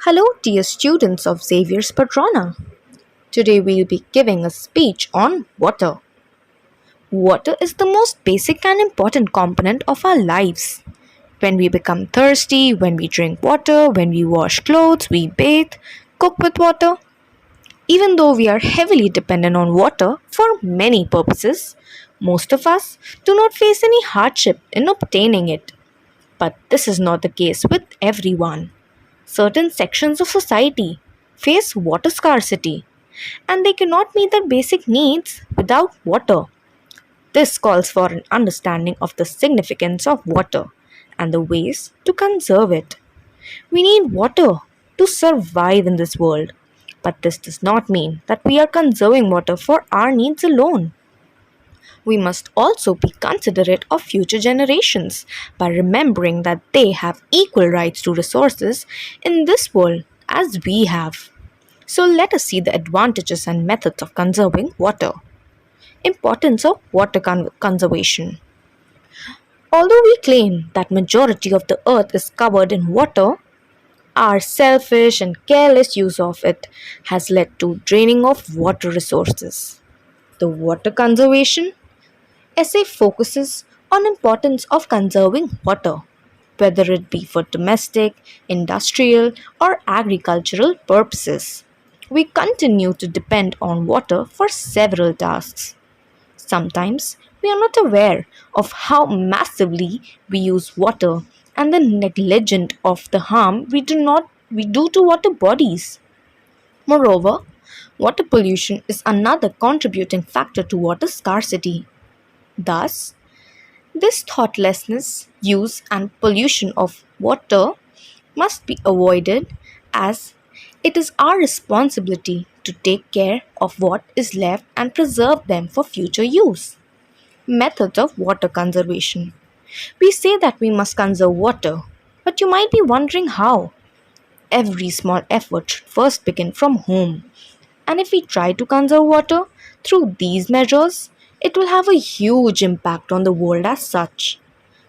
Hello, dear students of XAVIER'S Patrona. Today we'll be giving a speech on water. Water is the most basic and important component of our lives. When we become thirsty, when we drink water, when we wash clothes, we bathe, cook with water. Even though we are heavily dependent on water for many purposes, most of us do not face any hardship in obtaining it. But this is not the case with everyone. Certain sections of society face water scarcity and they cannot meet their basic needs without water. This calls for an understanding of the significance of water and the ways to conserve it. We need water to survive in this world, but this does not mean that we are conserving water for our needs alone. We must also be considerate of future generations by remembering that they have equal rights to resources in this world as we have. So let us see the advantages and methods of conserving water. Importance of water conservation. Although we claim that majority of the earth is covered in water, our selfish and careless use of it has led to draining of water resources. The water conservation essay focuses on importance of conserving water, whether it be for domestic, industrial, or agricultural purposes. We continue to depend on water for several tasks. Sometimes we are not aware of how massively we use water and the negligent of the harm we do to water bodies. Moreover, water pollution is another contributing factor to water scarcity. Thus, this thoughtlessness, use, and pollution of water must be avoided as it is our responsibility to take care of what is left and preserve them for future use. Methods of water conservation. We say that we must conserve water, but you might be wondering how. Every small effort should first begin from home. And if we try to conserve water through these measures, it will have a huge impact on the world as such.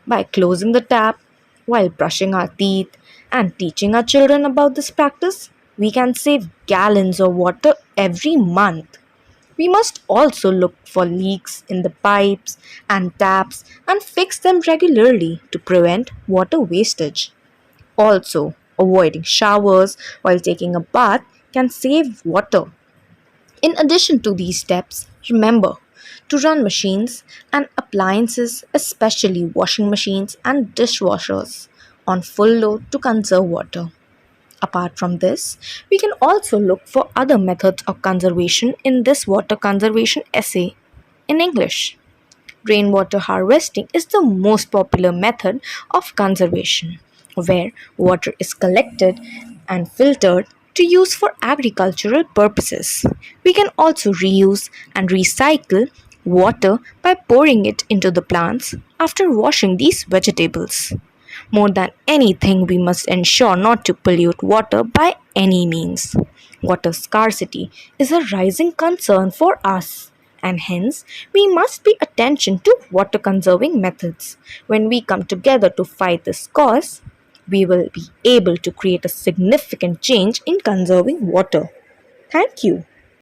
By closing the tap while brushing our teeth and teaching our children about this practice, we can save gallons of water every month. We must also look for leaks in the pipes and taps and fix them regularly to prevent water wastage. Also, avoiding showers while taking a bath can save water. In addition to these steps, remember to run machines and appliances, especially washing machines and dishwashers, on full load to conserve water. Apart from this, we can also look for other methods of conservation in this water conservation essay in English. Rainwater harvesting is the most popular method of conservation, where water is collected and filtered to use for agricultural purposes. We can also reuse and recycle water by pouring it into the plants after washing these vegetables. More than anything, we must ensure not to pollute water by any means. Water scarcity is a rising concern for us, and hence we must pay attention to water conserving methods. When we come together to fight this cause, we will be able to create a significant change in conserving water. Thank you.